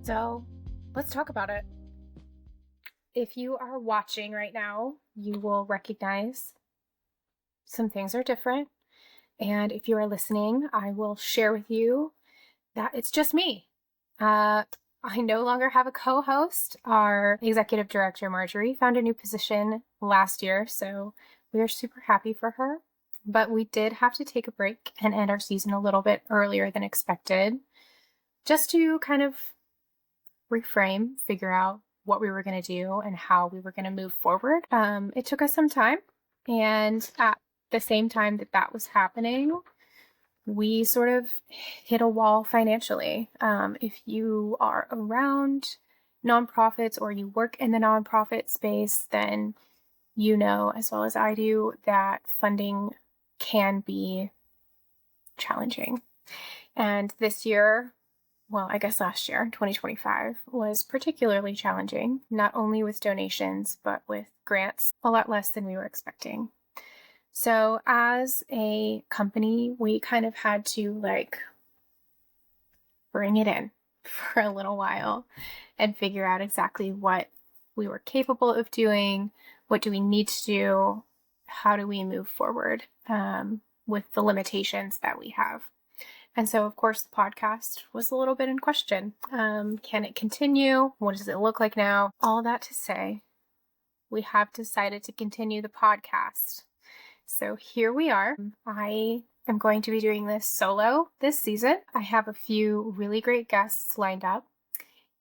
So let's talk about it. If you are watching right now, you will recognize some things are different. And if you are listening, I will share with you that it's just me. I no longer have a co-host. Our executive director, Marjorie, found a new position last year, so we are super happy for her. But we did have to take a break and end our season a little bit earlier than expected, just to kind of reframe, figure out what we were going to do and how we were going to move forward. It took us some time, and at the same time that was happening, we sort of hit a wall financially. If you are around nonprofits or you work in the nonprofit space, then you know as well as I do that funding can be challenging. And this year, well, I guess last year, 2025, was particularly challenging, not only with donations, but with grants, a lot less than we were expecting. So as a company, we kind of had to bring it in for a little while and figure out exactly what we were capable of doing, what do we need to do, how do we move forward with the limitations that we have. And so, of course, the podcast was a little bit in question. Can it continue? What does it look like now? All that to say, we have decided to continue the podcast. So here we are. I am going to be doing this solo this season. I have a few really great guests lined up.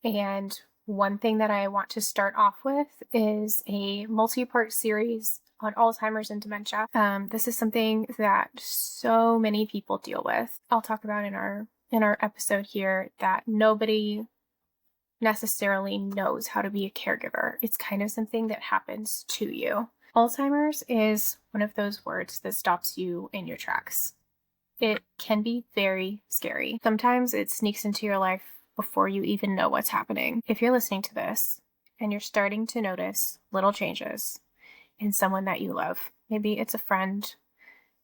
And one thing that I want to start off with is a multi-part series on Alzheimer's and dementia. This is something that so many people deal with. I'll talk about in our episode here that nobody necessarily knows how to be a caregiver. It's kind of something that happens to you. Alzheimer's is one of those words that stops you in your tracks. It can be very scary. Sometimes it sneaks into your life before you even know what's happening. If you're listening to this and you're starting to notice little changes in someone that you love, maybe it's a friend,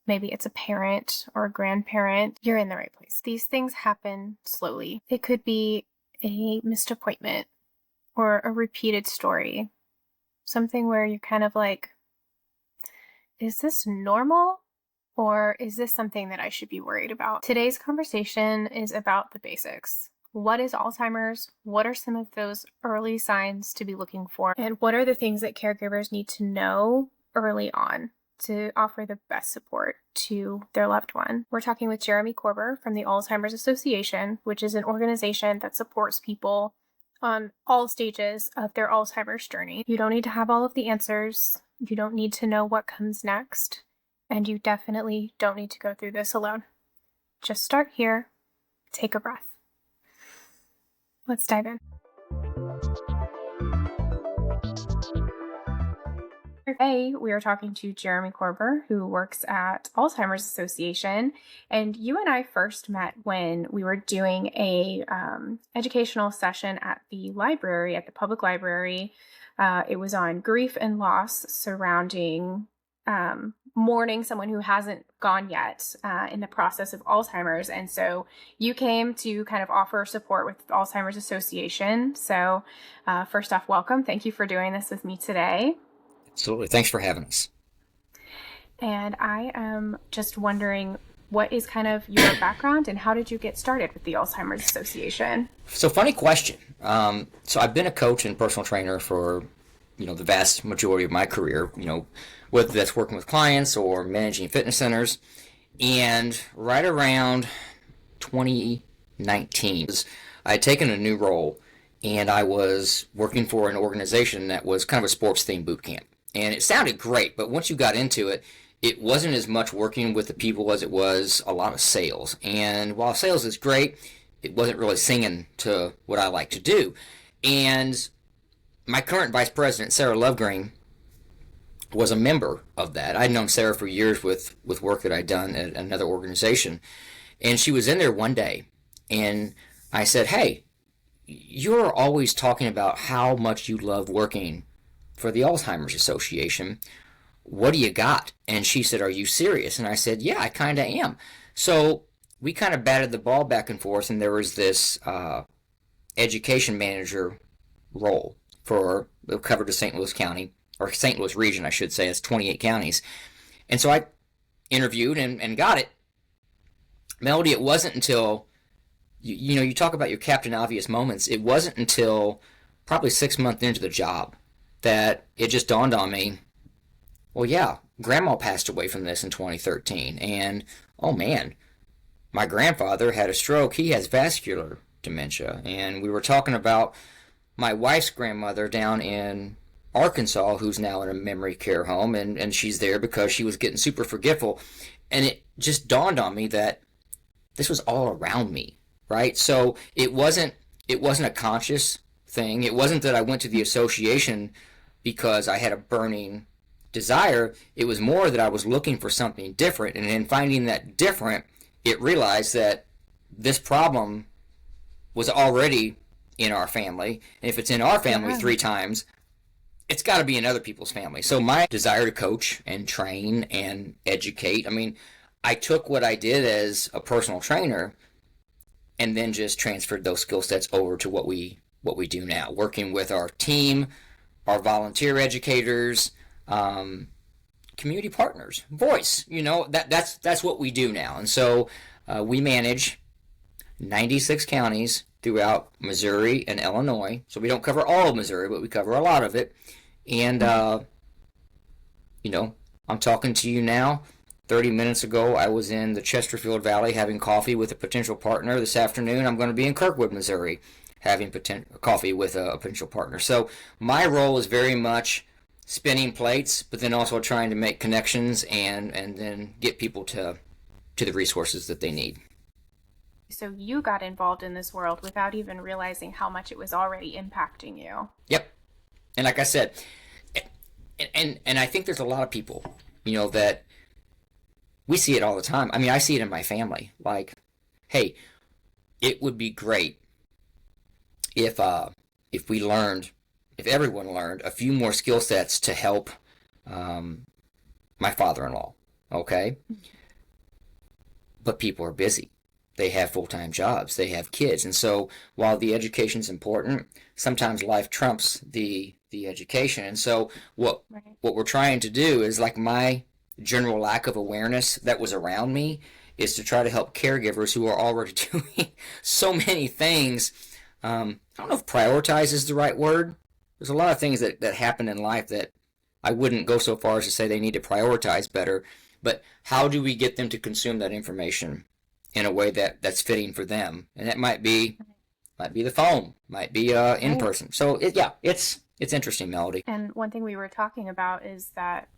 maybe it's a parent or a grandparent, you're in the right place. These things happen slowly. It could be a missed appointment or a repeated story, something where you're kind of like, is this normal? Or is this something that I should be worried about? Today's conversation is about the basics. What is Alzheimer's? What are some of those early signs to be looking for? And what are the things that caregivers need to know early on to offer the best support to their loved one? We're talking with Jeremy Koerber from the Alzheimer's Association, which is an organization that supports people on all stages of their Alzheimer's journey. You don't need to have all of the answers. You don't need to know what comes next. And you definitely don't need to go through this alone. Just start here. Take a breath. Let's dive in. Today, we are talking to Jeremy Koerber, who works at Alzheimer's Association. And you and I first met when we were doing a educational session at the library, at the public library. It was on grief and loss surrounding mourning someone who hasn't gone yet in the process of Alzheimer's. And so you came to kind of offer support with Alzheimer's Association. So first off, welcome. Thank you for doing this with me today. Absolutely. Thanks for having us. And I am just wondering, what is kind of your background and how did you get started with the Alzheimer's Association? So funny question. So I've been a coach and personal trainer for, the vast majority of my career, whether that's working with clients or managing fitness centers. And right around 2019, I had taken a new role and I was working for an organization that was kind of a sports-themed boot camp. And it sounded great, but once you got into it, it wasn't as much working with the people as it was a lot of sales. And while sales is great, it wasn't really singing to what I like to do. And my current vice president, Sarah Lovegreen, was a member of that. I'd known Sarah for years with work that I'd done at another organization. And she was in there one day, and I said, hey, you're always talking about how much you love working for the Alzheimer's Association. What do you got? And she said, are you serious? And I said, yeah, I kind of am. So we kind of batted the ball back and forth, and there was this education manager role for covered the St. Louis County, or St. Louis region, I should say. It's 28 counties. And so I interviewed and got it. Melody, it wasn't until, you talk about your Captain Obvious moments. It wasn't until probably 6 months into the job that it just dawned on me, well, yeah, Grandma passed away from this in 2013. And, oh man, my grandfather had a stroke. He has vascular dementia. And we were talking about my wife's grandmother down in Arkansas, who's now in a memory care home, and she's there because she was getting super forgetful. And it just dawned on me that this was all around me, right? So it wasn't a conscious thing. It wasn't that I went to the association because I had a burning desire. It was more that I was looking for something different, and in finding that different, it realized that this problem was already in our family, and if it's in our family 3 times, it's got to be in other people's family. So my desire to coach and train and educate, I mean, I took what I did as a personal trainer and then just transferred those skill sets over to what we do now, working with our team, our volunteer educators, community partners, voice. That's what we do now. And so we manage 96 counties throughout Missouri and Illinois. So we don't cover all of Missouri, but we cover a lot of it. And I'm talking to you now. 30 minutes ago, I was in the Chesterfield Valley having coffee with a potential partner. This afternoon, I'm going to be in Kirkwood, Missouri, having coffee with a potential partner. So my role is very much spinning plates, but then also trying to make connections and then get people to the resources that they need. So you got involved in this world without even realizing how much it was already impacting you. Yep. And like I said, and I think there's a lot of people, that we see it all the time. I mean, I see it in my family. Like, hey, it would be great if everyone learned a few more skill sets to help my father-in-law. Okay, but people are busy. They have full-time jobs. They have kids, and so while the education's important, sometimes life trumps the education. And so what we're trying to do is, like, my general lack of awareness that was around me is to try to help caregivers who are already doing so many things. I don't know if prioritize is the right word. There's a lot of things that happen in life that I wouldn't go so far as to say they need to prioritize better, but how do we get them to consume that information in a way that's fitting for them? And that might be the phone, might be in person. So it's interesting, Melody. And one thing we were talking about is that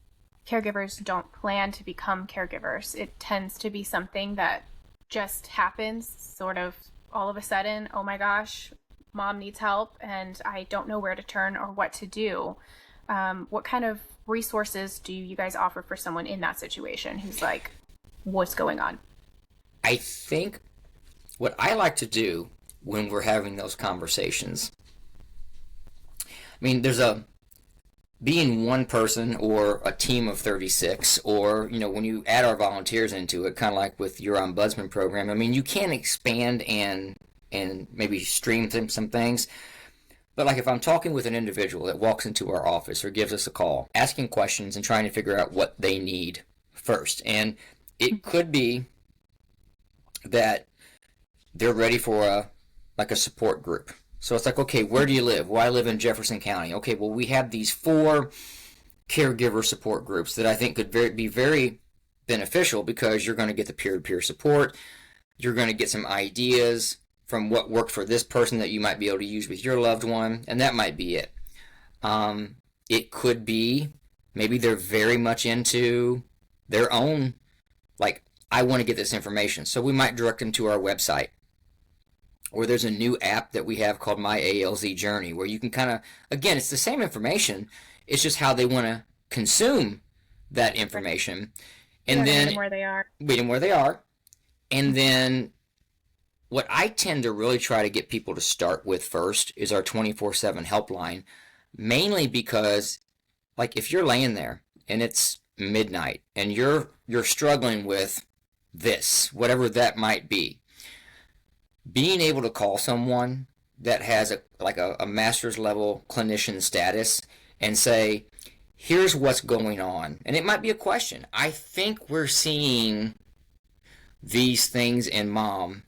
caregivers don't plan to become caregivers. It tends to be something that just happens sort of all of a sudden. Oh my gosh, mom needs help and I don't know where to turn or what to do. What kind of resources do you guys offer for someone in that situation who's like, what's going on? I think what I like to do when we're having those conversations, I mean, being one person or a team of 36, or, when you add our volunteers into it, kind of like with your ombudsman program, I mean, you can expand and maybe stream some things. But like if I'm talking with an individual that walks into our office or gives us a call, asking questions and trying to figure out what they need first. And it could be that they're ready for a support group. So it's like, okay, where do you live? Well, I live in Jefferson County. Okay, well, we have these 4 caregiver support groups that I think could be very beneficial, because you're going to get the peer-to-peer support. You're going to get some ideas from what worked for this person that you might be able to use with your loved one, and that might be it. It could be maybe they're very much into their own, like, I want to get this information. So we might direct them to our website. Or there's a new app that we have called My ALZ Journey, where you can kind of, again, it's the same information. It's just how they want to consume that information. And then meet them where they are. Meet them where they are. And then what I tend to really try to get people to start with first is our 24/7 helpline, mainly because, like, if you're laying there and it's midnight and you're struggling with this, whatever that might be, being able to call someone that has a master's level clinician status and say, here's what's going on. And it might be a question. I think we're seeing these things in mom.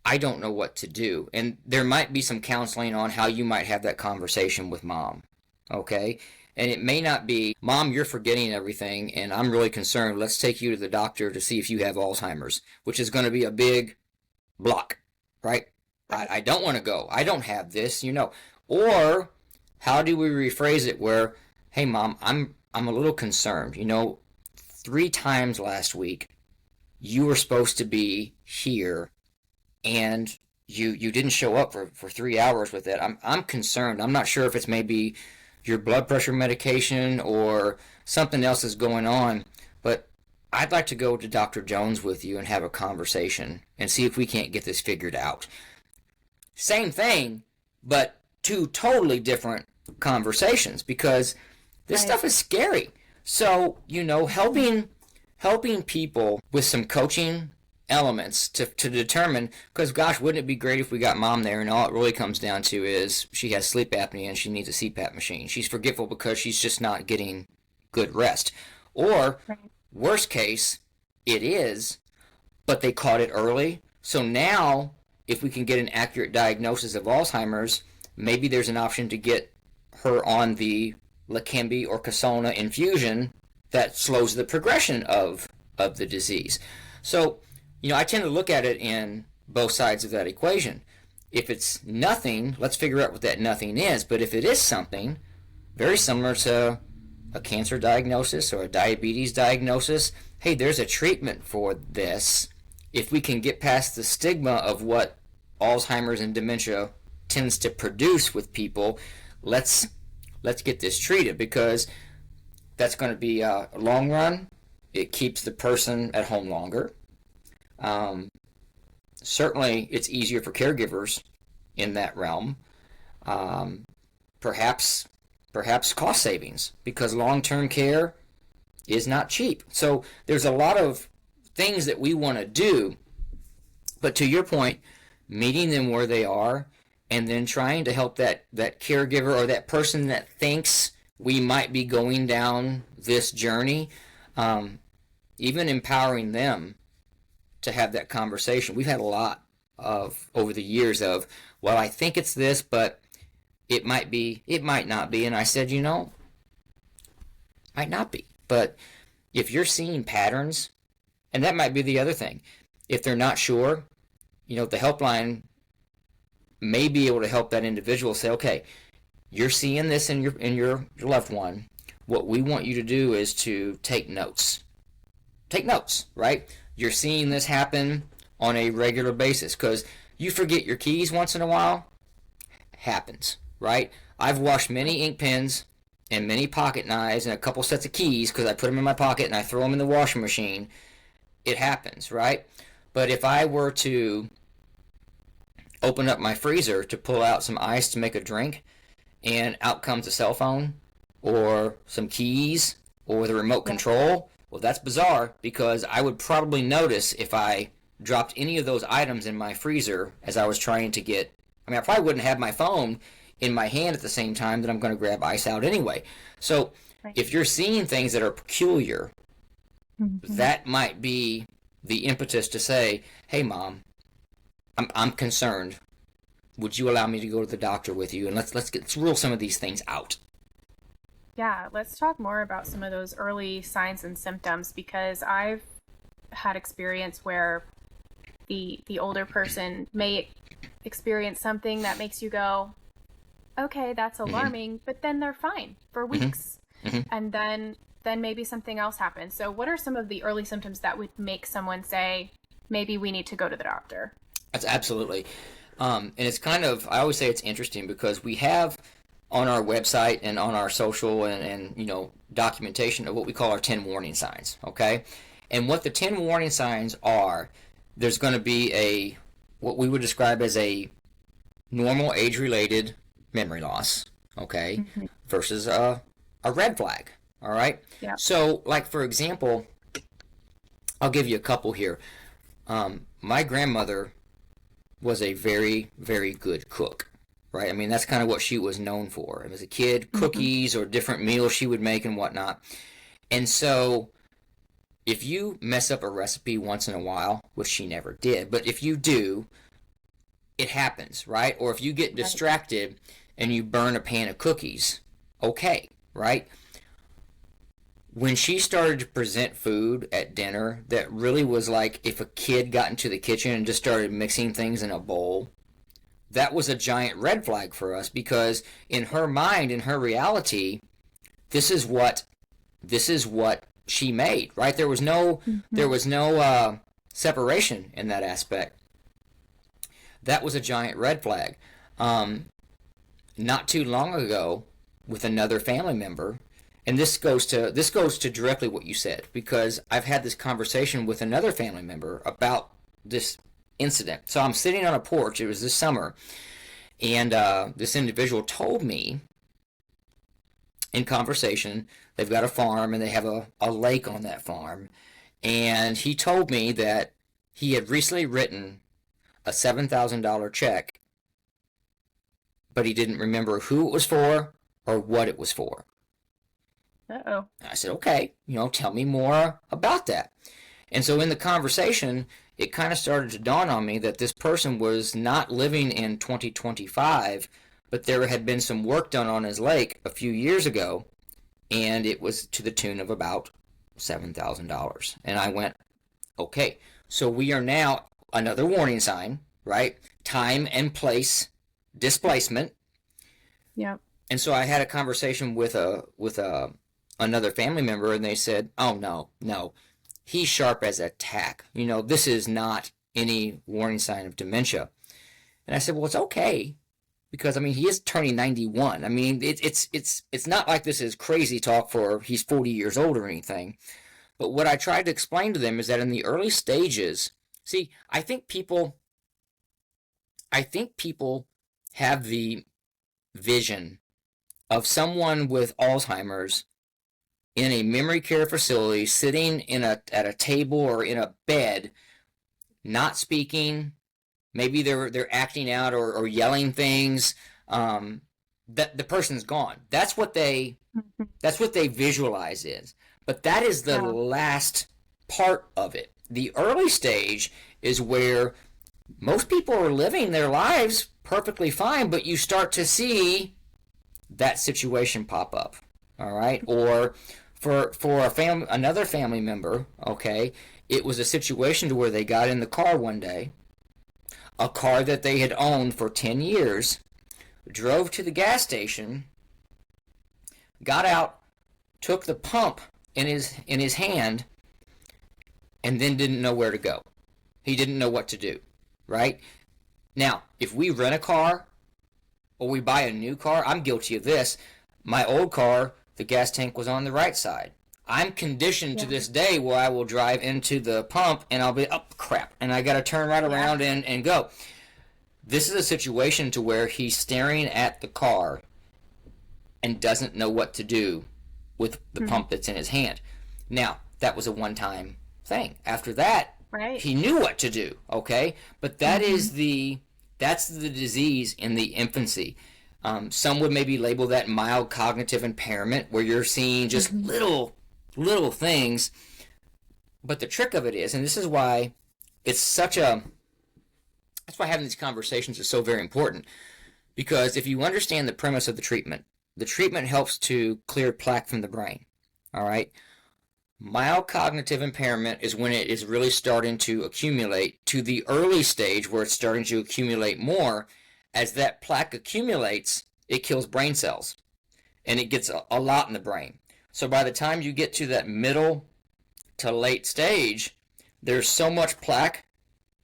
I don't know what to do. And there might be some counseling on how you might have that conversation with mom. Okay? And it may not be, Mom, you're forgetting everything, and I'm really concerned. Let's take you to the doctor to see if you have Alzheimer's, which is going to be a big block, right? I don't want to go. I don't have this, you know. Or how do we rephrase it where, hey, Mom, I'm a little concerned. You know, 3 times last week, you were supposed to be here, and you didn't show up for 3 hours with it. I'm concerned. I'm not sure if it's maybe your blood pressure medication or something else is going on, but I'd like to go to Dr. Jones with you and have a conversation and see if we can't get this figured out. Same thing, but 2 totally different conversations, because this stuff is scary. So, you know, helping people with some coaching elements to determine, because gosh, wouldn't it be great if we got mom there and all it really comes down to is she has sleep apnea and she needs a CPAP machine. She's forgetful because she's just not getting good rest. Or worst case, it is, but they caught it early. So now, if we can get an accurate diagnosis of Alzheimer's, maybe there's an option to get her on the Leqembi or Kasona infusion that slows the progression of the disease. So, you know, I tend to look at it in both sides of that equation. If it's nothing, let's figure out what that nothing is. But if it is something, very similar to a cancer diagnosis or a diabetes diagnosis, hey, there's a treatment for this. If we can get past the stigma of what Alzheimer's and dementia tends to produce with people, let's get this treated, because that's going to be a long run. It keeps the person at home longer. Certainly, it's easier for caregivers in that realm. Perhaps cost savings, because long-term care is not cheap. So there's a lot of things that we want to do, but to your point, meeting them where they are and then trying to help that caregiver or that person that thinks we might be going down this journey, even empowering them to have that conversation. We've had a lot of over the years of, well, I think it's this, but it might be, it might not be. And I said, you know, might not be. But if you're seeing patterns, and that might be the other thing, if they're not sure, you know, the helpline may be able to help that individual say, okay, you're seeing this in your loved one. What we want you to do is to take notes. Take notes, right? You're seeing this happen on a regular basis, because you forget your keys once in a while. Happens, right? I've washed many ink pens and many pocket knives and a couple sets of keys because I put them in my pocket and I throw them in the washing machine. It happens, right? But if I were to open up my freezer to pull out some ice to make a drink, and out comes a cell phone or some keys or the remote control, well, that's bizarre, because I would probably notice if I dropped any of those items in my freezer as I was trying to get, I mean, I probably wouldn't have my phone in my hand at the same time that I'm going to grab ice out anyway. So if you're seeing things that are peculiar, that might be the impetus to say, hey, Mom, I'm concerned. Would you allow me to go to the doctor with you? And let's rule some of these things out. Yeah, let's talk more about some of those early signs and symptoms, because I've had experience where the older person may experience something that makes you go, okay, that's alarming, but then they're fine for weeks. And then maybe something else happens. So what are some of the early symptoms that would make someone say, maybe we need to go to the doctor? That's absolutely. And it's kind of, I always say it's interesting, because we have on our website and on our social and you know, documentation of what we call our 10 warning signs, okay? And what the 10 warning signs are, there's going to be what we would describe as a normal age-related memory loss, okay, versus a red flag, all right? Yeah. So, like, for example, I'll give you a couple here. My grandmother was a very, very good cook, right? I mean, that's kind of what she was known for. As a kid, Mm-hmm. cookies or different meals she would make and whatnot. And so if you mess up a recipe once in a while, which she never did, but if you do, it happens, right? Or if you get Right. distracted and you burn a pan of cookies, okay, right? When she started to present food at dinner that really was like if a kid got into the kitchen and just started mixing things in a bowl, that was a giant red flag for us because in her mind, in her reality, this is what this is what she made, right? There Mm-hmm. was no separation in that aspect. That was a giant red flag. Um, Not too long ago, with another family member, and this goes to directly what you said because I've had this conversation with another family member about this incident. So I'm sitting on a porch. It was this summer, and this individual told me in conversation they've got a farm and they have a lake on that farm, and he told me that he had recently written a $7,000 check, but he didn't remember who it was for or what it was for. Uh-oh. And I said, okay, tell me more about that. And so in the conversation, it kind of started to dawn on me that this person was not living in 2025, but there had been some work done on his lake a few years ago, and it was to the tune of about $7,000. And I went, okay, so we are now another warning sign, right? Time and place displacement. Yep. And so I had a conversation with a another family member, and they said, "Oh no, no, he's sharp as a tack. This is not any warning sign of dementia." And I said, "Well, it's okay because I mean he is turning 91. I mean it's not like this is crazy talk for he's 40 years old or anything." But what I tried to explain to them is that in the early stages, see, I think people have the vision of someone with Alzheimer's in a memory care facility, sitting at a table or in a bed, not speaking. Maybe they're acting out or yelling things. That the person's gone. Mm-hmm. That's what they visualize is. But that is the Yeah. last part of it. The early stage is where most people are living their lives perfectly fine, but you start to see that situation pop up. All right, or for another family member, okay, it was a situation to where they got in the car one day, a car that they had owned for 10 years, drove to the gas station, got out, took the pump in his hand, and then didn't know where to go. He didn't know what to do, right? Now, if we rent a car or we buy a new car, I'm guilty of this. My old car, the gas tank was on the right side. I'm conditioned to Yeah. this day where I will drive into the pump and I'll be, oh, crap, and I got to turn right Yeah. around and go. This is a situation to where he's staring at the car and doesn't know what to do with the Mm-hmm. pump that's in his hand. Now, that was a one-time thing. After that, Right. he knew what to do, okay? But Mm-hmm. that's the disease in the infancy. Some would maybe label that mild cognitive impairment, where you're seeing just Mm-hmm. little things. But the trick of it is, and this is why it's such a that's why having these conversations is so very important. Because if you understand the premise of the treatment helps to clear plaque from the brain. All right. Mild cognitive impairment is when it is really starting to accumulate to the early stage where it's starting to accumulate more. As that plaque accumulates, it kills brain cells and it gets a lot in the brain. So by the time you get to that middle to late stage, there's so much plaque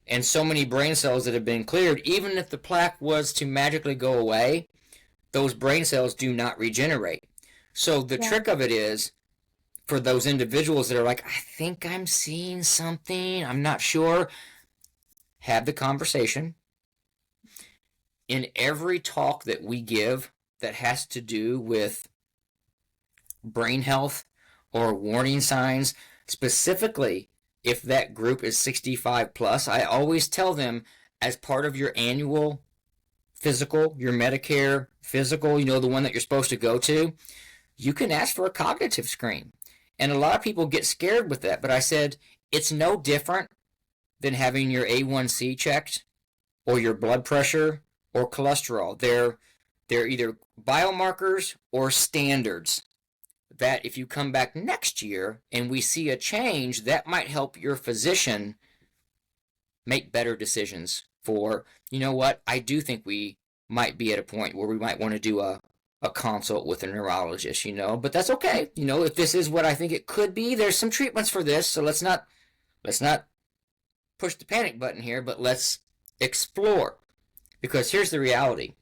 and so many brain cells that have been cleared. Even if the plaque was to magically go away, those brain cells do not regenerate. So the Yeah. trick of it is for those individuals that are like, I think I'm seeing something, I'm not sure, have the conversation. In every talk that we give that has to do with brain health or warning signs, specifically if that group is 65 plus, I always tell them as part of your annual physical, your Medicare physical, the one that you're supposed to go to, you can ask for a cognitive screen. And a lot of people get scared with that, but I said it's no different than having your A1C checked or your blood pressure or cholesterol. They're either biomarkers or standards that if you come back next year and we see a change, that might help your physician make better decisions for, what, I do think we might be at a point where we might want to do a consult with a neurologist, but that's okay. If this is what I think it could be, there's some treatments for this, so let's not push the panic button here, but let's explore. Because here's the reality.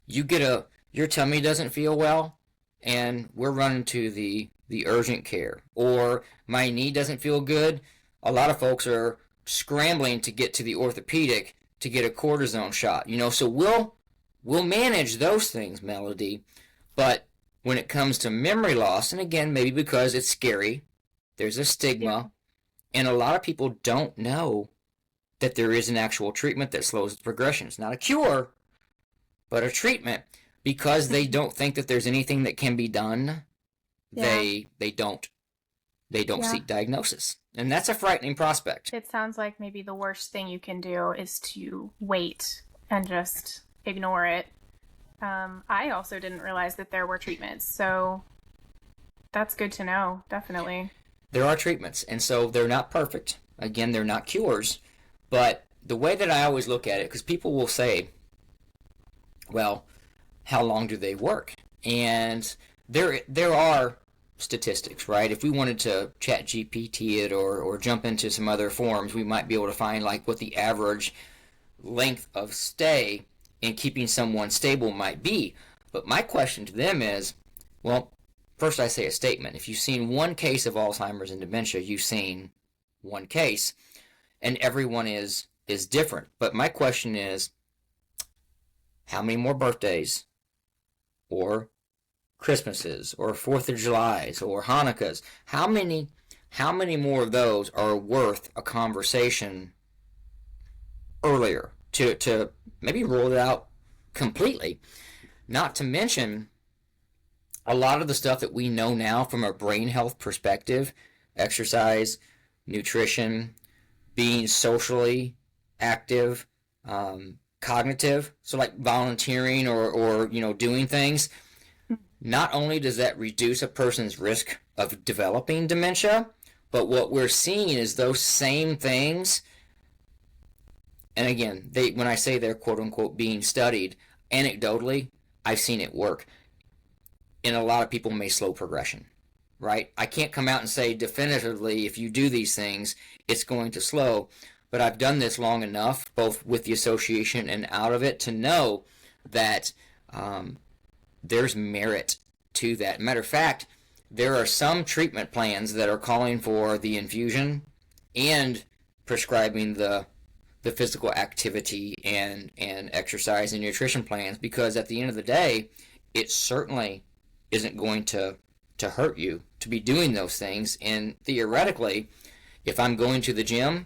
Your tummy doesn't feel well, and we're running to the urgent care. Or my knee doesn't feel good. A lot of folks are scrambling to get to the orthopedic to get a cortisone shot. So we'll manage those things, Melody. But when it comes to memory loss, and again, maybe because it's scary, there's a stigma, and a lot of people don't know that there is an actual treatment that slows the progression. It's not a cure, but a treatment. Because they don't think that there's anything that can be done, they don't seek diagnosis. And that's a frightening prospect. It sounds like maybe the worst thing you can do is to wait and just ignore it. I also didn't realize that there were treatments, so that's good to know, definitely. There are treatments, and so they're not perfect. Again, they're not cures. But the way that I always look at it, because people will say, well, how long do they work? And there are statistics, right? If we wanted to chat GPT it or jump into some other forums, we might be able to find like what the average length of stay in keeping someone stable might be. But my question to them is, well, first I say a statement. If you've seen one case of Alzheimer's and dementia, you've seen one case, and everyone is different. But my question is, how many more birthdays or Christmases or 4th of Julys or Hanukkahs? How many more of those are worth a conversation earlier to maybe rule it out completely? Not to mention a lot of the stuff that we know now from a brain health perspective, exercise, nutrition, being socially active, cognitive, so like volunteering or doing things. Not only does that reduce a person's risk of developing dementia, but what we're seeing is those same things, and again, when I say they're quote unquote being studied, anecdotally, I've seen it work. And a lot of people may slow progression, right? I can't come out and say definitively if you do these things, it's going to slow. But I've done this long enough, both with the association and out of it, to know that there's merit to that. Matter of fact, there are some treatment plans that are calling for the infusion and prescribing the physical activity and exercise and nutrition plans, because at the end of the day, it certainly isn't going to hurt you to be doing those things. And theoretically, if I'm going to the gym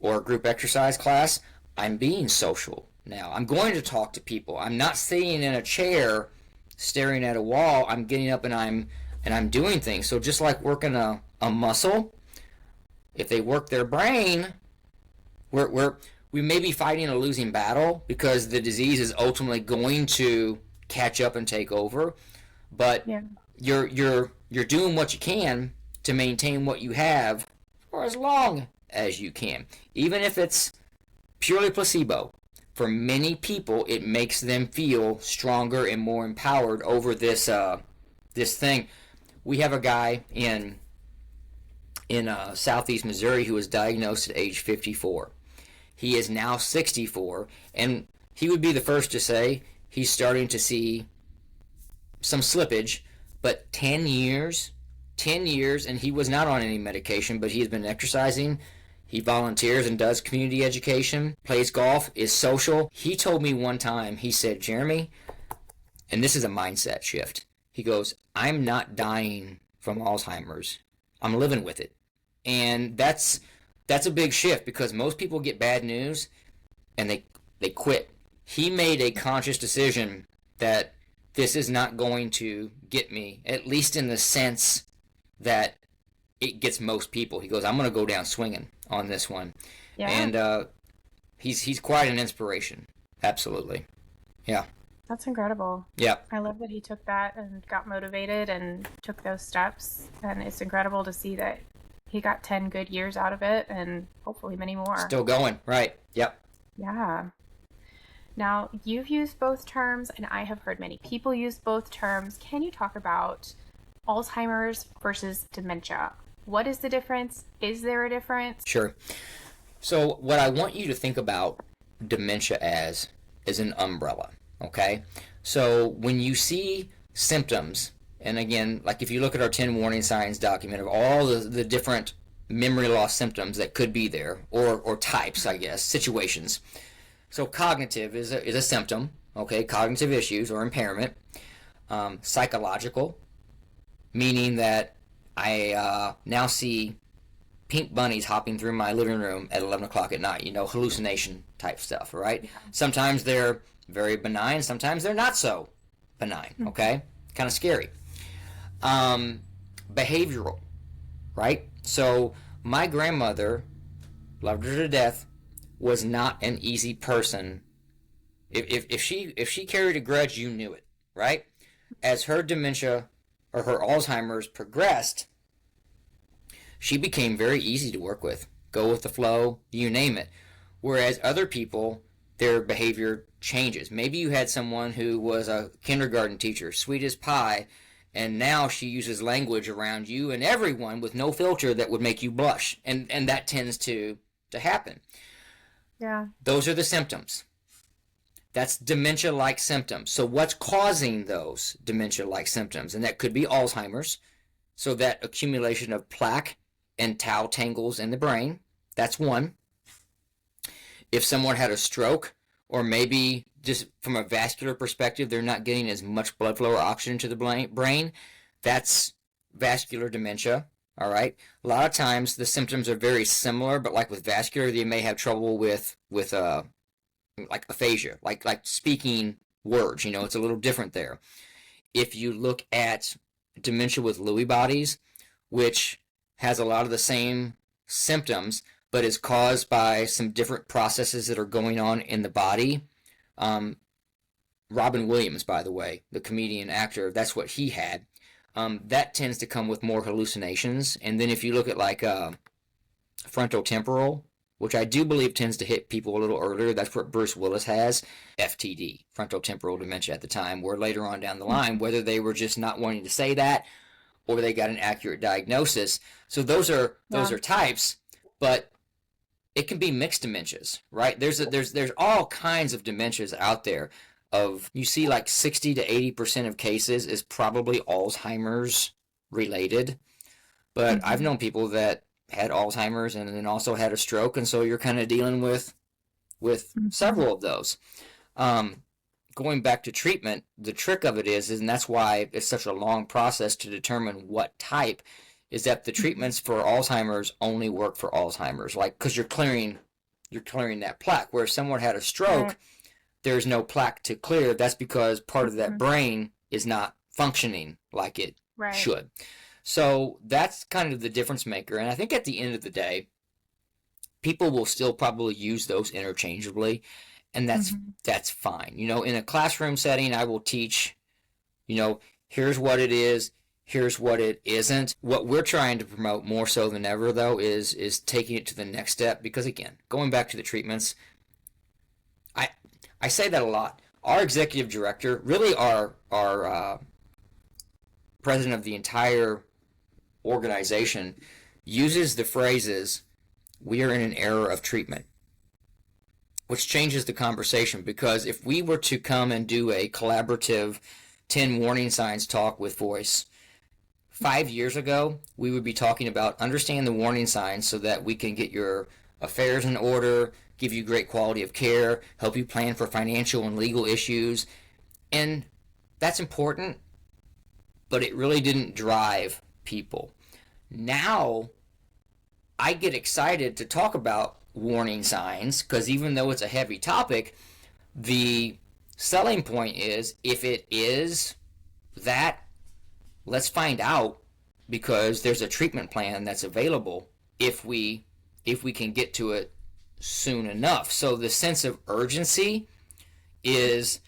or a group exercise class, I'm being social now. I'm going to talk to people. I'm not sitting in a chair staring at a wall. I'm getting up and I'm doing things. So just like working a muscle, if they work their brain, we may be fighting a losing battle because the disease is ultimately going to catch up and take over. But you're doing what you can to maintain what you have for as long as you can, even if it's purely placebo. For many people, it makes them feel stronger and more empowered over this thing. We have a guy in southeast Missouri who was diagnosed at age 54. He is now 64, and he would be the first to say he's starting to see some slippage, but 10 years, and he was not on any medication, but he has been exercising. He volunteers and does community education, plays golf, is social. He told me one time, he said, Jeremy, and this is a mindset shift. He goes, I'm not dying from Alzheimer's. I'm living with it. And that's That's a big shift because most people get bad news and they quit. He made a conscious decision that this is not going to get me, at least in the sense that it gets most people. He goes, I'm going to go down swinging on this one. Yeah. And he's quite an inspiration. Absolutely. Yeah. That's incredible. Yeah. I love that he took that and got motivated and took those steps. And it's incredible to see that he got 10 good years out of it and hopefully many more. Still going. Right. Yep. Yeah. Now, you've used both terms, and I have heard many people use both terms. Can you talk about Alzheimer's versus dementia? What is the difference? Is there a difference? Sure. So what I want you to think about dementia as is an umbrella. Okay? So when you see symptoms, and again, like if you look at our 10 warning signs document of all the different memory loss symptoms that could be there, or types, I guess, situations. So cognitive is a symptom, okay, cognitive issues or impairment. Psychological, meaning that I now see pink bunnies hopping through my living room at 11 o'clock at night, hallucination type stuff, right? Yeah. Sometimes they're very benign, sometimes they're not so benign, okay? Kind of scary. Behavioral, right? So my grandmother, loved her to death, was not an easy person. If she carried a grudge, you knew it, right? As her dementia or her Alzheimer's progressed, she became very easy to work with. Go with the flow, you name it. Whereas other people, their behavior changes. Maybe you had someone who was a kindergarten teacher, sweet as pie, and now she uses language around you and everyone with no filter that would make you blush. And that tends to happen. Yeah. Those are the symptoms. That's dementia-like symptoms. So what's causing those dementia-like symptoms? And that could be Alzheimer's. So that accumulation of plaque and tau tangles in the brain, that's one. If someone had a stroke, or maybe just from a vascular perspective, they're not getting as much blood flow or oxygen to the brain, that's vascular dementia. All right. A lot of times the symptoms are very similar, but like with vascular, they may have trouble with like aphasia, like speaking words. It's a little different there. If you look at dementia with Lewy bodies, which has a lot of the same symptoms, but is caused by some different processes that are going on in the body. Robin Williams, by the way, the comedian actor, that's what he had. That tends to come with more hallucinations. And then if you look at like frontal temporal, which I do believe tends to hit people a little earlier, that's what Bruce Willis has, FTD, frontal temporal dementia at the time, where later on down the line, whether they were just not wanting to say that or they got an accurate diagnosis. So those are types, but it can be mixed dementias, right? There's all kinds of dementias out there. You see like 60 to 80% of cases is probably Alzheimer's related. But I've known people that had Alzheimer's and then also had a stroke, and so you're kind of dealing with several of those. Going back to treatment, the trick of it is, and that's why it's such a long process to determine what type, is that the treatments for Alzheimer's only work for Alzheimer's, like because you're clearing that plaque. Where if someone had a stroke, right, there's no plaque to clear. That's because part of that brain is not functioning like it should. So that's kind of the difference maker. And I think at the end of the day, people will still probably use those interchangeably, and that's fine. In a classroom setting, I will teach, here's what it is, here's what it isn't. What we're trying to promote more so than ever, though, is taking it to the next step. Because again, going back to the treatments, I say that a lot. Our executive director, really our president of the entire organization, uses the phrases, "We are in an era of treatment," which changes the conversation. Because if we were to come and do a collaborative 10 warning signs talk with voice, 5 years ago, we would be talking about understand the warning signs so that we can get your affairs in order, give you great quality of care, help you plan for financial and legal issues. And that's important, but it really didn't drive people. Now, I get excited to talk about warning signs because even though it's a heavy topic, the selling point is if it is that, let's find out because there's a treatment plan that's available if we can get to it soon enough. So the sense of urgency is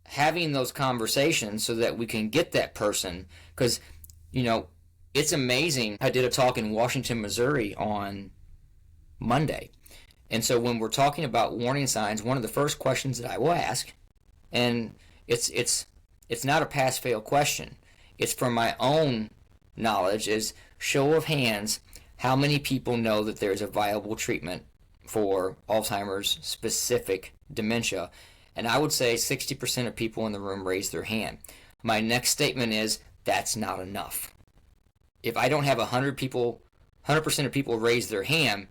having those conversations so that we can get that person, because it's amazing. I did a talk in Washington, Missouri on Monday, and so when we're talking about warning signs, one of the first questions that I will ask, and it's not a pass fail question, it's from my own knowledge, is show of hands, how many people know that there's a viable treatment for Alzheimer's specific dementia? And I would say 60% of people in the room raise their hand. My next statement is that's not enough. If I don't have 100% of people raise their hand,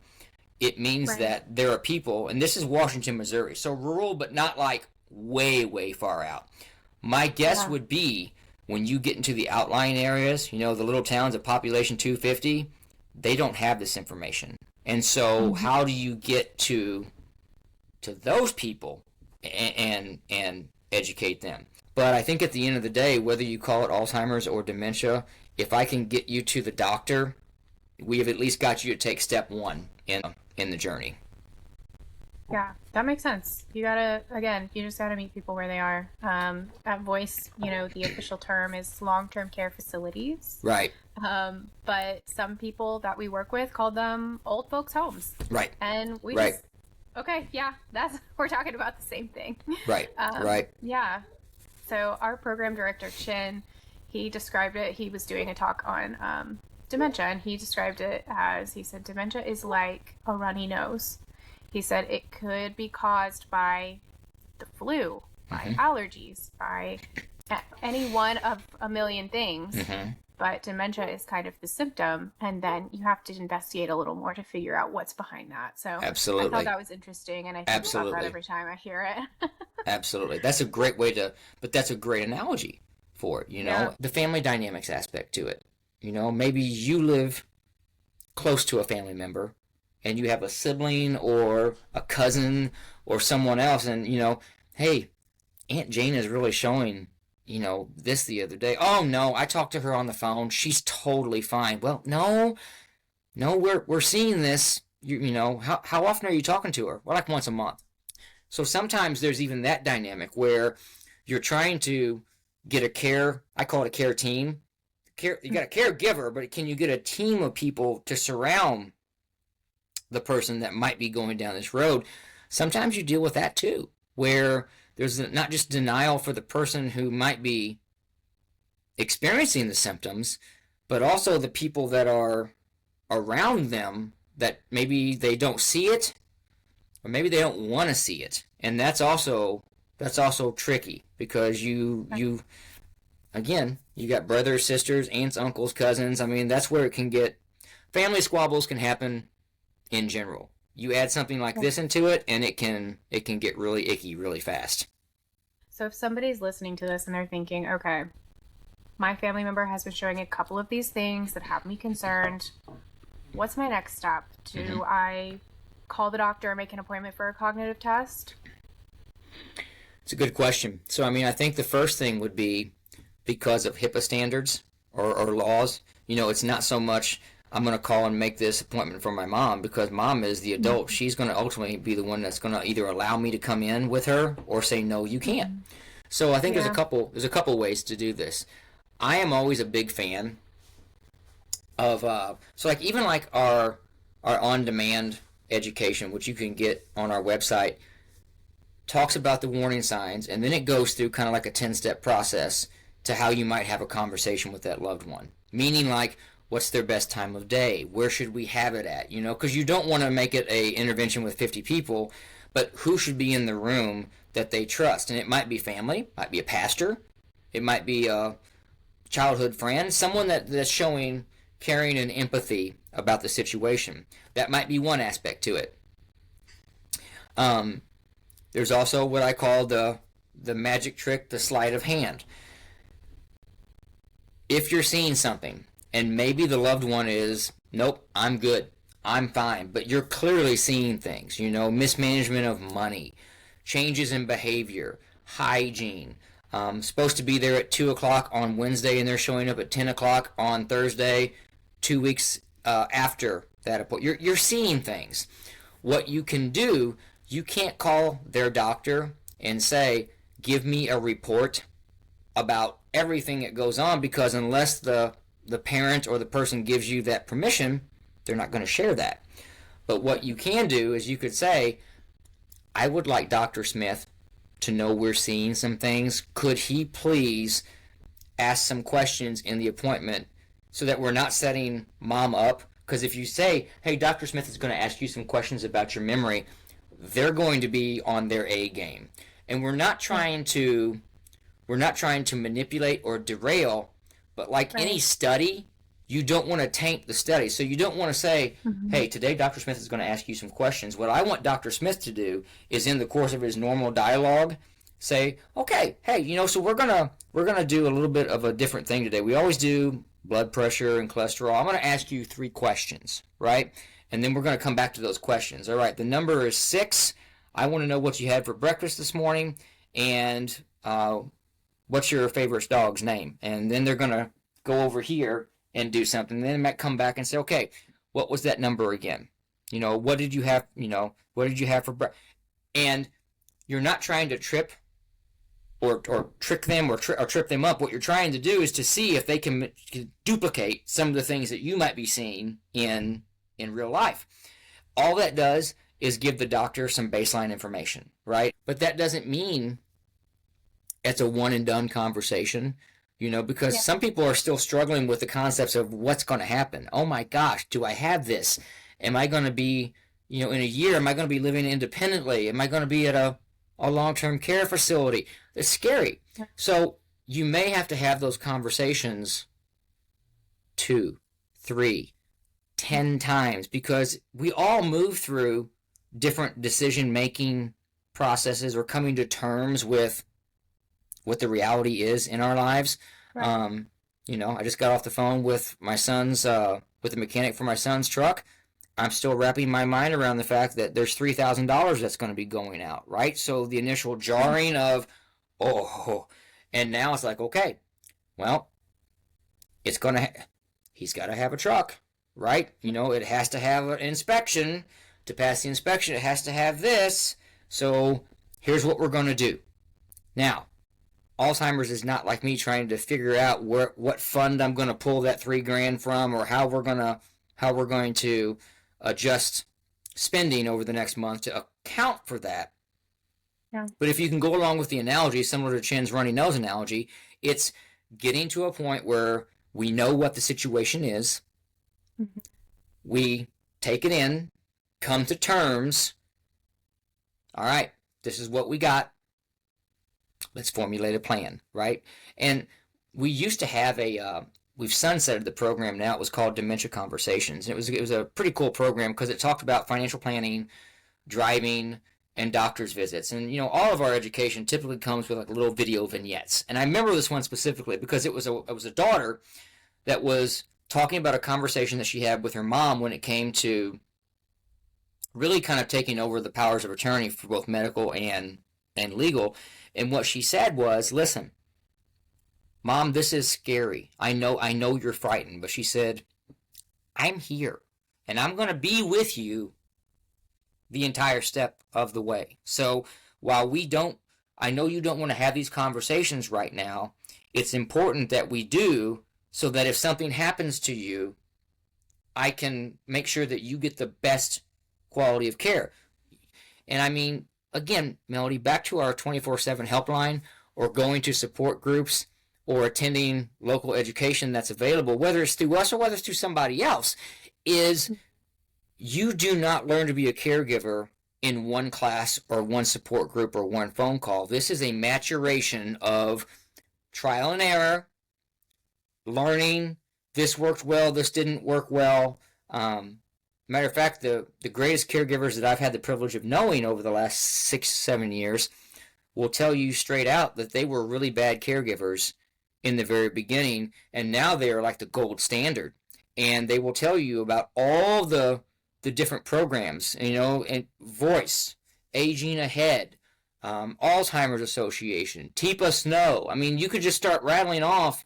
it means Right. that there are people, and this is Washington, Missouri, so rural, but not like way, way far out. My guess Yeah. would be when you get into the outlying areas, the little towns of population 250, they don't have this information. And so how do you get to those people and educate them? But I think at the end of the day, whether you call it Alzheimer's or dementia, if I can get you to the doctor, we have at least got you to take step one in the journey. Yeah, that makes sense. You just gotta meet people where they are. At Voice, the official term is long-term care facilities. Right, But some people that we work with call them old folks' homes. right, And we right, just, okay, yeah, we're talking about the same thing. right, right. Yeah. So our program director, Chin, he described it. He was doing a talk on dementia, and he described it as, he said, dementia is like a runny nose. He said it could be caused by the flu, by allergies, by any one of a million things. But dementia is kind of the symptom, and then you have to investigate a little more to figure out what's behind that. So I Absolutely. thought that was interesting, and I think about Absolutely. that every time I hear it. Absolutely. That's a great but that's a great analogy for it, Yeah. the family dynamics aspect to it. Maybe you live close to a family member and you have a sibling or a cousin or someone else, and, hey, Aunt Jane is really showing, this the other day. Oh, no, I talked to her on the phone. She's totally fine. Well, no, we're seeing this. How often are you talking to her? Well, like once a month. So sometimes there's even that dynamic where you're trying to get I call it a care team. You got a caregiver, but can you get a team of people to surround the person that might be going down this road? Sometimes you deal with that too, where there's not just denial for the person who might be experiencing the symptoms, but also the people that are around them that maybe they don't see it, or maybe they don't want to see it, and that's also tricky because you again, you got brothers, sisters, aunts, uncles, cousins. I mean, that's where it can get, family squabbles can happen in general. You add something like this into it, and it can get really icky really fast. So if somebody's listening to this and they're thinking, okay, my family member has been showing a couple of these things that have me concerned, what's my next step? Do I call the doctor or make an appointment for a cognitive test? It's a good question. So, I mean, I think the first thing would be, because of HIPAA standards or laws, it's not so much I'm going to call and make this appointment for my mom, because mom is the adult. She's going to ultimately be the one that's going to either allow me to come in with her or say, no, you can't. So I think there's a couple ways to do this. I am always a big fan of, so like even like our on-demand education, which you can get on our website, talks about the warning signs, and then it goes through kind of like a 10-step process to how you might have a conversation with that loved one. Meaning, like, what's their best time of day? Where should we have it at? Because you don't want to make it a intervention with 50 people, but who should be in the room that they trust? And it might be family, might be a pastor, it might be a childhood friend, someone that's showing caring and empathy about the situation. That might be one aspect to it. There's also what I call the magic trick, the sleight of hand. If you're seeing something, and maybe the loved one is, nope, I'm good, I'm fine. But you're clearly seeing things, mismanagement of money, changes in behavior, hygiene. Supposed to be there at 2 o'clock on Wednesday, and they're showing up at 10 o'clock on Thursday, 2 weeks after that appointment. You're seeing things. What you can do, you can't call their doctor and say, give me a report about everything that goes on, because unless the parent or the person gives you that permission, they're not going to share that. But what you can do is you could say, I would like Dr. Smith to know we're seeing some things. Could he please ask some questions in the appointment so that we're not setting mom up? Because if you say, hey, Dr. Smith is going to ask you some questions about your memory, they're going to be on their A game. And we're not trying to manipulate or derail, but like any study, you don't want to taint the study. So you don't want to say, hey, today Dr. Smith is going to ask you some questions. What I want Dr. Smith to do is, in the course of his normal dialogue, say, okay, hey, so we're gonna do a little bit of a different thing today. We always do blood pressure and cholesterol. I'm going to ask you 3 questions, right? And then we're going to come back to those questions. All right, the number is 6. I want to know what you had for breakfast this morning, and what's your favorite dog's name? And then they're going to go over here and do something. And then they might come back and say, okay, what was that number again? What did you have? What did you have for breakfast? And you're not trying to trip or trick them or trip them up. What you're trying to do is to see if they can duplicate some of the things that you might be seeing in real life. All that does is give the doctor some baseline information, right? But that doesn't mean it's a one and done conversation, because some people are still struggling with the concepts of what's going to happen. Oh my gosh, do I have this? Am I going to be, in a year, am I going to be living independently? Am I going to be at a long-term care facility? It's scary. So you may have to have those conversations 2, 3, 10 times, because we all move through different decision-making processes or coming to terms with what the reality is in our lives. Right. I just got off the phone with my son's, with the mechanic for my son's truck. I'm still wrapping my mind around the fact that there's $3,000 that's going to be going out, right? So the initial jarring of, and now it's like, okay, well, he's got to have a truck, right? It has to have an inspection. To pass the inspection, it has to have this. So here's what we're going to do. Now, Alzheimer's is not like me trying to figure out what fund I'm going to pull that $3,000 from, or how we're going to adjust spending over the next month to account for that. Yeah. But if you can go along with the analogy, similar to Chen's runny nose analogy, it's getting to a point where we know what the situation is. Mm-hmm. We take it in, come to terms. All right, this is what we got. Let's formulate a plan, right? And we used to have we've sunsetted the program now. It was called Dementia Conversations. And it was a pretty cool program because it talked about financial planning, driving, and doctor's visits. And, all of our education typically comes with like little video vignettes. And I remember this one specifically because it was a daughter that was talking about a conversation that she had with her mom when it came to really kind of taking over the powers of attorney for both medical and legal. And what she said was, listen, Mom, this is scary. I know you're frightened. But she said, I'm here. And I'm going to be with you the entire step of the way. So while I know you don't want to have these conversations right now, it's important that we do, so that if something happens to you, I can make sure that you get the best quality of care. And I mean, again, Melody, back to our 24/7 helpline, or going to support groups, or attending local education that's available, whether it's through us or whether it's through somebody else, is you do not learn to be a caregiver in one class or one support group or one phone call. This is a maturation of trial and error, learning, this worked well, this didn't work well. Matter of fact, the greatest caregivers that I've had the privilege of knowing over the last 6-7 years will tell you straight out that they were really bad caregivers in the very beginning, and now they are like the gold standard. And they will tell you about all the the different programs, and voice, aging ahead, Alzheimer's Association, TIPA Snow. I mean, you could just start rattling off,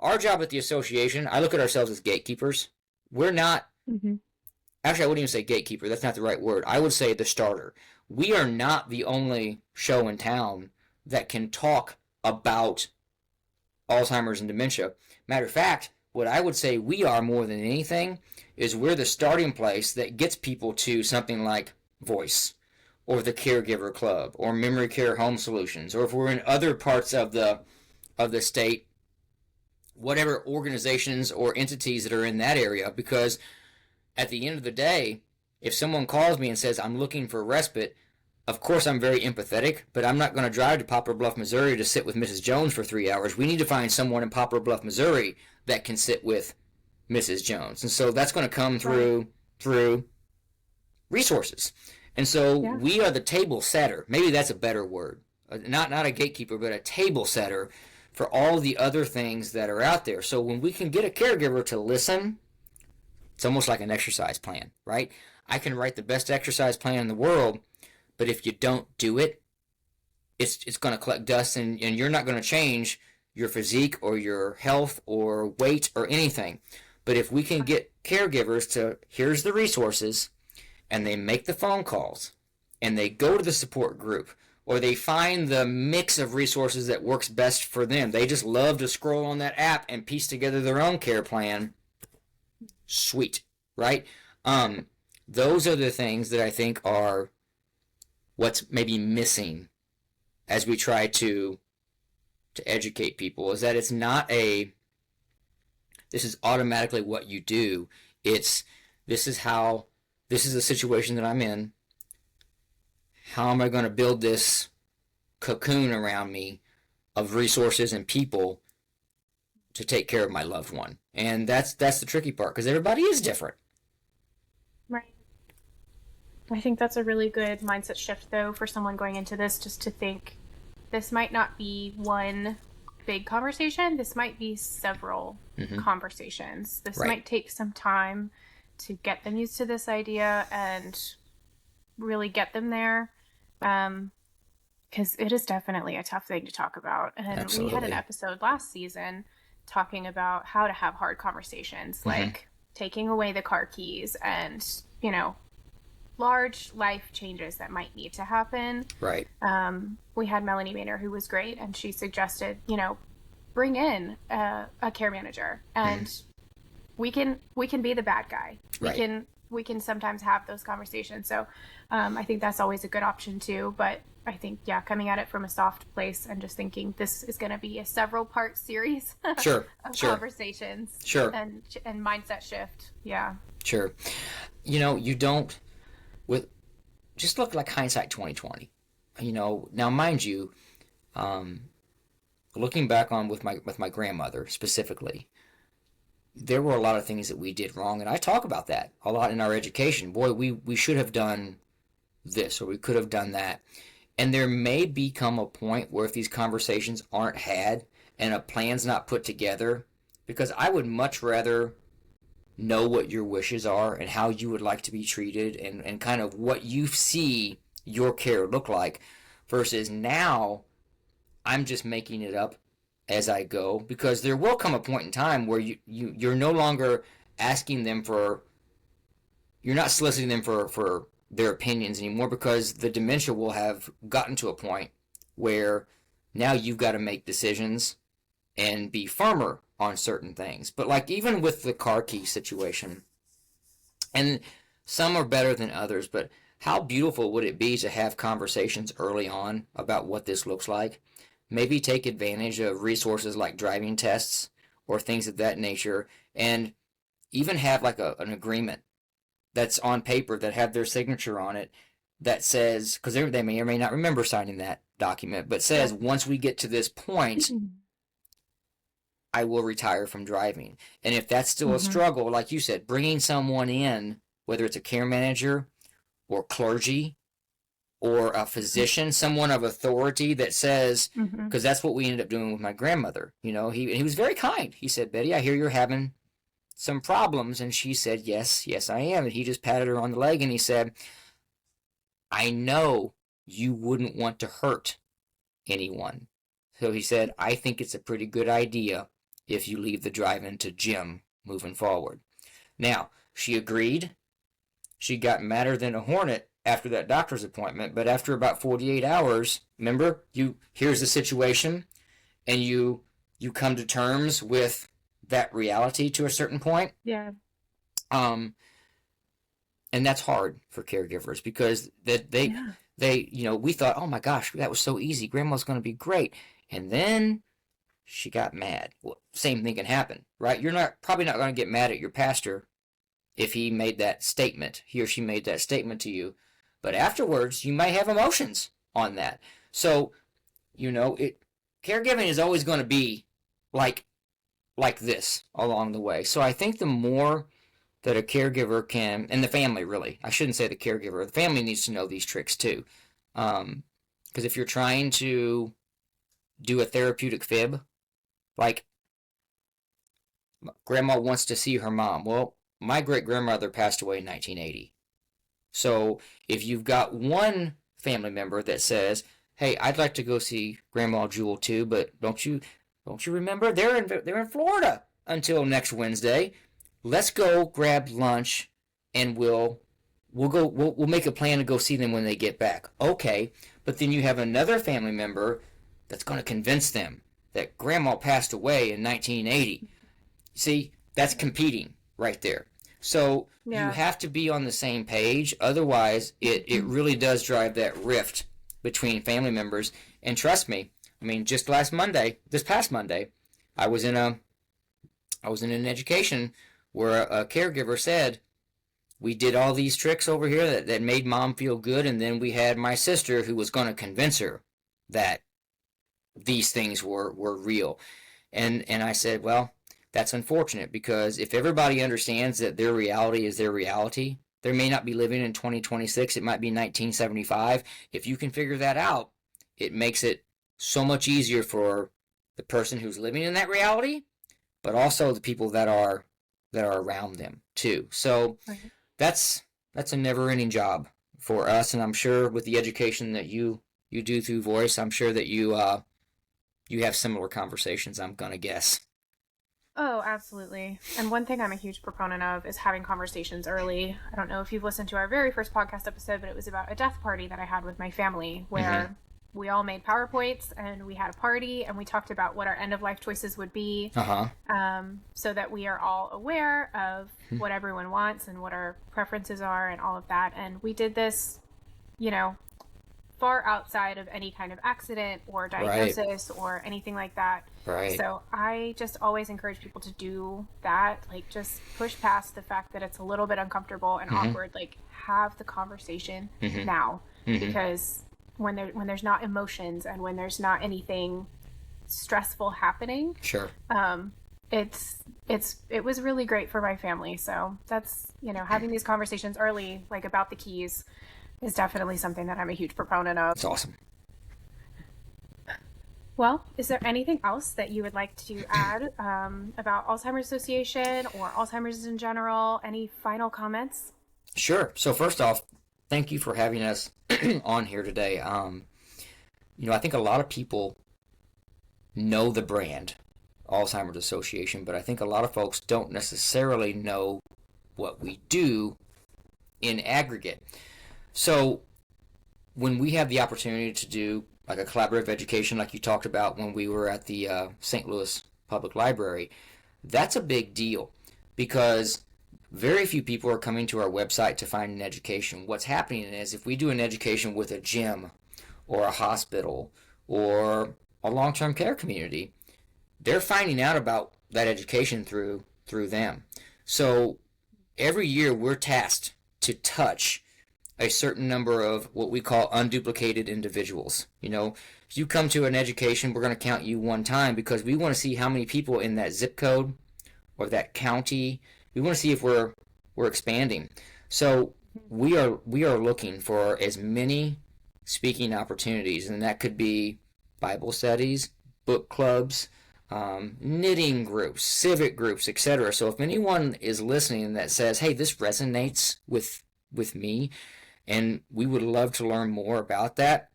our job at the association, I look at ourselves as gatekeepers. We're not, Mm-hmm. actually, I wouldn't even say gatekeeper. That's not the right word. I would say the starter. We are not the only show in town that can talk about Alzheimer's and dementia. Matter of fact, what I would say we are more than anything is we're the starting place that gets people to something like Voice or the Caregiver Club or Memory Care Home Solutions, or if we're in other parts of the state, whatever organizations or entities that are in that area. Because at the end of the day, if someone calls me and says I'm looking for respite, of course I'm very empathetic, but I'm not going to drive to Poplar Bluff, Missouri to sit with Mrs. Jones for 3 hours. We need to find someone in Poplar Bluff, Missouri that can sit with Mrs. Jones. And so that's going to come through resources. And so we are the table setter. Maybe that's a better word. Not a gatekeeper, but a table setter for all the other things that are out there. So when we can get a caregiver to listen, it's almost like an exercise plan, right? I can write the best exercise plan in the world, but if you don't do it, it's going to collect dust, and you're not going to change your physique or your health or weight or anything. But if we can get caregivers to, here's the resources, and they make the phone calls, and they go to the support group, or they find the mix of resources that works best for them. They just love to scroll on that app and piece together their own care plan. Sweet, right? Those are the things that I think are what's maybe missing as we try to educate people, is that it's not this is automatically what you do. This is the situation that I'm in. How am I going to build this cocoon around me of resources and people to take care of my loved one? And that's the tricky part, because everybody is different. Right. I think that's a really good mindset shift, though, for someone going into this, just to think this might not be one big conversation. This might be several conversations. This might take some time to get them used to this idea and really get them there. Because it is definitely a tough thing to talk about. And Absolutely. We had an episode last season talking about how to have hard conversations, like taking away the car keys and, large life changes that might need to happen. Right. We had Melanie Maynor, who was great, and she suggested, bring in a care manager, and we can be the bad guy. Right. We can sometimes have those conversations. So I think that's always a good option too. But I think, coming at it from a soft place and just thinking this is going to be a several part series Sure. of Sure. conversations. Sure. And mindset shift. Yeah. Sure. You don't, just look like hindsight 2020. Now mind you, looking back on with my grandmother specifically, there were a lot of things that we did wrong, and I talk about that a lot in our education. Boy, we should have done this, or we could have done that. And there may become a point where if these conversations aren't had and a plan's not put together, because I would much rather know what your wishes are and how you would like to be treated, and kind of what you see your care look like, versus now I'm just making it up as I go, because there will come a point in time where you're no longer asking them you're not soliciting them for their opinions anymore, because the dementia will have gotten to a point where now you've got to make decisions and be firmer on certain things. But like even with the car key situation, and some are better than others, but how beautiful would it be to have conversations early on about what this looks like? Maybe take advantage of resources like driving tests or things of that nature, and even have like an agreement that's on paper that have their signature on it that says, because they may or may not remember signing that document, but says, once we get to this point, I will retire from driving. And if that's still a struggle, like you said, bringing someone in, whether it's a care manager or clergy or a physician, someone of authority that says, because that's what we ended up doing with my grandmother. He was very kind. He said, Betty, I hear you're having some problems? And she said, yes, yes, I am. And he just patted her on the leg and he said, I know you wouldn't want to hurt anyone. So he said, I think it's a pretty good idea if you leave the drive-in to Jim moving forward. Now, she agreed. She got madder than a hornet after that doctor's appointment, but after about 48 hours, remember, here's the situation, and you come to terms with that reality to a certain point. Yeah. And that's hard for caregivers because they we thought, oh my gosh, that was so easy. Grandma's going to be great. And then she got mad. Well, same thing can happen, right? You're probably not going to get mad at your pastor if he made that statement, he or she made that statement to you. But afterwards, you might have emotions on that. So, caregiving is always going to be like this along the way. So I think the more that a caregiver can, and the family really, I shouldn't say the caregiver, the family needs to know these tricks too. Because if you're trying to do a therapeutic fib, like grandma wants to see her mom. Well, my great-grandmother passed away in 1980. So if you've got one family member that says, hey, I'd like to go see Grandma Jewel too, but don't you remember? They're in Florida until next Wednesday. Let's go grab lunch and we'll make a plan to go see them when they get back. Okay, but then you have another family member that's going to convince them that Grandma passed away in 1980. See, that's competing right there. So you have to be on the same page. Otherwise, it really does drive that rift between family members. And trust me, I mean, just this past Monday, I was in an education where a caregiver said, we did all these tricks over here that made mom feel good, and then we had my sister who was going to convince her that these things were real. And I said, well, that's unfortunate, because if everybody understands that their reality is their reality, they may not be living in 2026, it might be 1975. If you can figure that out, it makes it so much easier for the person who's living in that reality, but also the people that are around them too. So that's a never-ending job for us, and I'm sure with the education that you do through Voice, I'm sure that you have similar conversations, I'm gonna guess. Oh, absolutely. And one thing I'm a huge proponent of is having conversations early. I don't know if you've listened to our very first podcast episode, but it was about a death party that I had with my family where we all made PowerPoints and we had a party and we talked about what our end of life choices would be, so that we are all aware of what everyone wants and what our preferences are and all of that. And we did this, far outside of any kind of accident or diagnosis or anything like that. Right. So I just always encourage people to do that. Like, just push past the fact that it's a little bit uncomfortable and awkward. Like, have the conversation now, because when there's not emotions and when there's not anything stressful happening, it was really great for my family. So that's, having these conversations early, like about the keys, is definitely something that I'm a huge proponent of. It's awesome. Well, is there anything else that you would like to add about Alzheimer's Association or Alzheimer's in general? Any final comments? Sure. So first off, thank you for having us on here today. I think a lot of people know the brand Alzheimer's Association, but I think a lot of folks don't necessarily know what we do in aggregate. So when we have the opportunity to do like a collaborative education like you talked about when we were at the St. Louis Public Library, that's a big deal because very few people are coming to our website to find an education. What's happening is if we do an education with a gym or a hospital or a long-term care community, they're finding out about that education through them. So every year we're tasked to touch a certain number of what we call unduplicated individuals. If you come to an education, we're going to count you one time because we want to see how many people in that zip code or that county. We want to see if we're expanding. So we are looking for as many speaking opportunities, and that could be Bible studies, book clubs, knitting groups, civic groups, etc. So if anyone is listening that says, "Hey, this resonates with me," and we would love to learn more about that,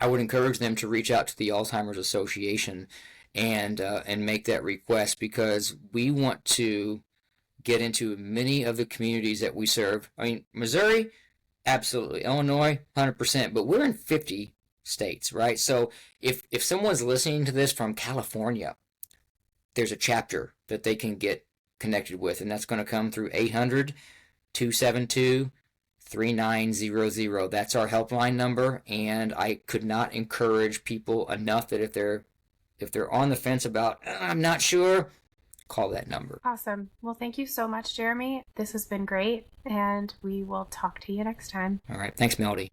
I would encourage them to reach out to the Alzheimer's Association and make that request, because we want to get into many of the communities that we serve. I mean, Missouri, absolutely. Illinois, 100%. But we're in 50 states, right? So if someone's listening to this from California, there's a chapter that they can get connected with, and that's going to come through 800-272-3900. That's our helpline number, and I could not encourage people enough that if they're on the fence about, I'm not sure, call that number. Awesome. Well, thank you so much, Jeremy. This has been great, and we will talk to you next time. All right. Thanks, Melody.